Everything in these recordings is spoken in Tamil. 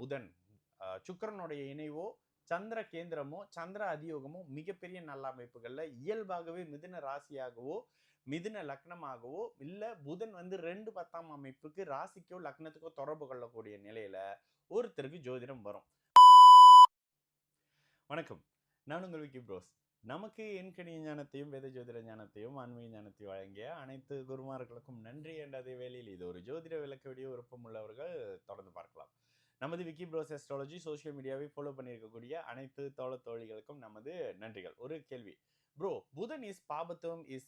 புதன் சுக்கிரனுடைய இணைவோ சந்திர கேந்திரமோ சந்திர அதியோகமோ மிகப்பெரிய நல்ல அமைப்புகள்ல இயல்பாகவே மிதுன ராசியாகவோ மிதுன லக்னமாகவோ இல்ல புதன் வந்து 2 10 அமைப்புக்கு ராசிக்கோ லக்னத்துக்கோ தொடர்பு கொள்ளக்கூடிய நிலையில ஒருத்தருக்கு ஜோதிடம் வரும். வணக்கம், நான் உங்கள் விக்கி ப்ரோஸ். நமக்கு எண்கணித ஞானத்தையும் வேத ஜோதிட ஞானத்தையும் ஆன்மீக ஞானத்தையும் வழங்கிய அனைத்து குருமார்களுக்கும் நன்றி. என்ற அதே வேளையில் இது ஒரு ஜோதிட விளக்க வீடியோ விருப்பம் உள்ளவர்கள் தொடர்ந்து பார்க்கலாம். நமது விக்கி ப்ரோஸ் அஸ்ட்ராலஜி சோஷியல் மீடியாவை ஃபாலோ பண்ணியிருக்கக்கூடிய அனைத்து தோழிகளுக்கும் நமது நன்றிகள். ஒரு கேள்வி bro, Budhan is papathuvam is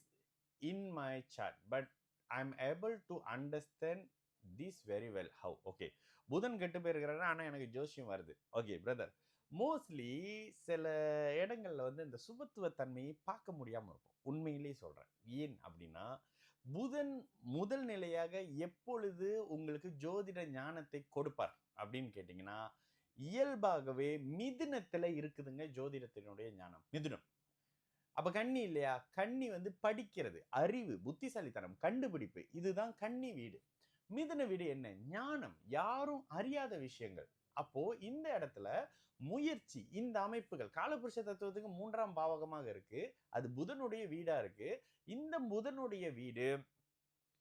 in my chart but I am able to understand this very well. How? Okay, Budhan கெட்டு போயிருக்கிறாரு, ஆனால் எனக்கு ஜோசியம் வருது. ஓகே பிரதர், மோஸ்ட்லி சில இடங்கள்ல வந்து இந்த சுபத்துவ தன்மையை பார்க்க முடியாம இருக்கும். உண்மையிலேயே சொல்றேன். ஏன் அப்படின்னா, புதன் முதல் நிலையாக எப்பொழுது உங்களுக்கு ஜோதிட ஞானத்தை கொடுப்பார் அப்படின்னு கேட்டீங்கன்னா, இயல்பாகவே மிதுனத்துல இருக்குதுங்க ஜோதிடத்தினுடைய ஞானம். மிதுனம் அப்ப கன்னி இல்லையா? கன்னி வந்து படிக்கிறது, அறிவு, புத்திசாலித்தனம், கண்டுபிடிப்பு. இதுதான் கன்னி வீடு. மிதுன வீடு என்ன? ஞானம், யாரும் அறியாத விஷயங்கள். அப்போ இந்த இடத்துல முயற்சி, இந்த அமைப்புகள் காலபுருஷ தத்துவத்துக்கு 3ஆம் பாவகமாக இருக்கு. அது புதனுடைய வீடா இருக்கு. இந்த புதனுடைய வீடு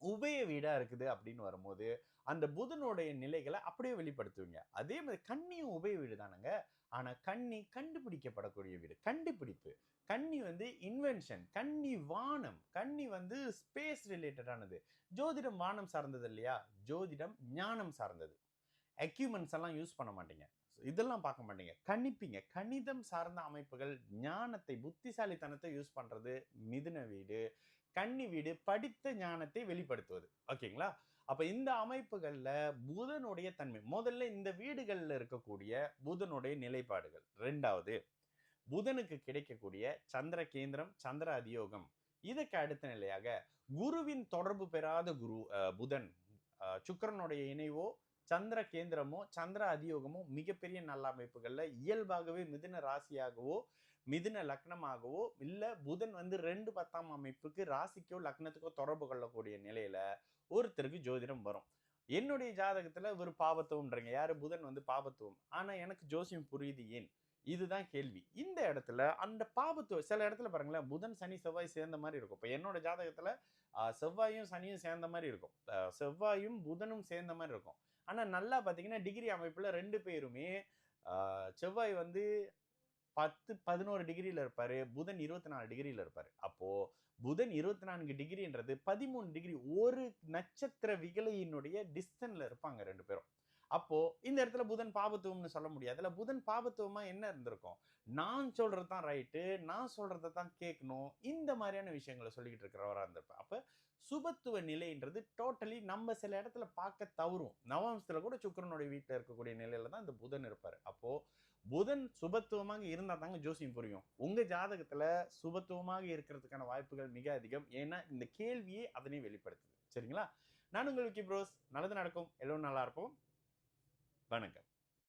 உபய வீடா இருக்குது அப்படின்னு வரும்போது அந்த புதனுடைய நிலைகளை அப்படியே வெளிப்படுத்துவீங்க. அதே மாதிரி கன்னியும் உபய வீடு தானுங்க. ஆனா கன்னி கண்டுபிடிக்கப்படக்கூடிய வீடு, கண்டுபிடிப்பு. கன்னி வந்து இன்வென்ஷன், கன்னி வானம், கன்னி வந்து ஸ்பேஸ் ரிலேட்டடானது. ஜோதிடம் வானம் சார்ந்தது இல்லையா? ஜோதிடம் ஞானம் சார்ந்தது. எக்யூப்மெண்ட்ஸ் எல்லாம் யூஸ் பண்ண மாட்டீங்க, இதெல்லாம் பார்க்க மாட்டீங்க, கணிப்பீங்க. கணிதம் சார்ந்த அமைப்புகள், ஞானத்தை, புத்திசாலித்தனத்தை யூஸ் பண்றது மிதுன வீடு. கன்னி வீடு படித்த ஞானத்தை வெளிப்படுத்துவது. ஓகேங்களா? அப்ப இந்த அமைப்புகள்ல புதனுடைய தன்மை, முதல்ல இந்த வீடுகள்ல இருக்கக்கூடிய புதனுடைய நிலைப்பாடுகள். 2வது, புதனுக்கு கிடைக்கக்கூடிய சந்திர கேந்திரம், சந்திர அதியோகம். இதுக்கு அடுத்த நிலையாக குருவின் தொடர்பு பெறாத புதன் சுக்கிரனுடைய இணைவோ சந்திர கேந்திரமோ சந்திர அதியோகமோ மிகப்பெரிய நல்ல அமைப்புகள்ல இயல்பாகவே மிதுன ராசியாகவோ மிதுன லக்னமாகவோ இல்ல புதன் வந்து 2 10 அமைப்புக்கு ராசிக்கோ லக்னத்துக்கோ தொடர்பு கொள்ளக்கூடிய நிலையில ஒருத்தருக்கு ஜோதிடம் வரும். என்னுடைய ஜாதகத்துல ஒரு பாபத்துவம்ன்றீங்க, யாரு? புதன் வந்து பாபத்துவம். ஆனா எனக்கு ஜோசியம் புரியுது ஏன்? இதுதான் கேள்வி. இந்த இடத்துல அந்த பாபத்துவம் சில இடத்துல பாருங்களேன், புதன் சனி செவ்வாய் சேர்ந்த மாதிரி இருக்கும். இப்போ என்னோட ஜாதகத்துல செவ்வாயும் சனியும் சேர்ந்த மாதிரி இருக்கும், செவ்வாயும் புதனும் சேர்ந்த மாதிரி இருக்கும். ஆனா நல்லா பாத்தீங்கன்னா டிகிரி அமைப்புல 2 பேருமே செவ்வாய் வந்து 10 11 டிகிரியில இருப்பாரு, புதன் 24 டிகிரியில இருப்பாரு. அப்போ புதன் 24 டிகிரின்றது 13 டிகிரி, ஒரு நட்சத்திர விகலையினுடைய டிஸ்டன்ஸ்ல இருப்பாங்க 2 பேரும். அப்போ இந்த இடத்துல புதன் பாபத்துவம்னு சொல்ல முடியாதுல்ல. புதன் பாபத்துவமா என்ன இருந்திருக்கும்? நான் சொல்றதுதான் ரைட்டு, நான் சொல்றதை தான் கேட்கணும், இந்த மாதிரியான விஷயங்களை சொல்லிக்கிட்டு இருக்கிறவரா இருந்திருப்பேன். அப்ப சுபத்துவ நிலைன்றது டோட்டலி நம்ம சில இடத்துல பார்க்க தவறும். நவம்சத்துல கூட சுக்கிரனுடைய வீட்டில் இருக்கக்கூடிய நிலையில தான் இந்த புதன் இருப்பாரு. அப்போ புதன் சுபத்துவமாக இருந்தா தாங்க ஜோசியம் புரியும். உங்க ஜாதகத்துல சுபத்துவமாக இருக்கிறதுக்கான வாய்ப்புகள் மிக அதிகம். ஏன்னா இந்த கேள்வியே அதனை வெளிப்படுத்துது. சரிங்களா? நான் உங்கள் விக்கி ப்ரோஸ். நல்லது நடக்கும், எல்லோரும் நல்லா இருப்போம். வணக்கம்.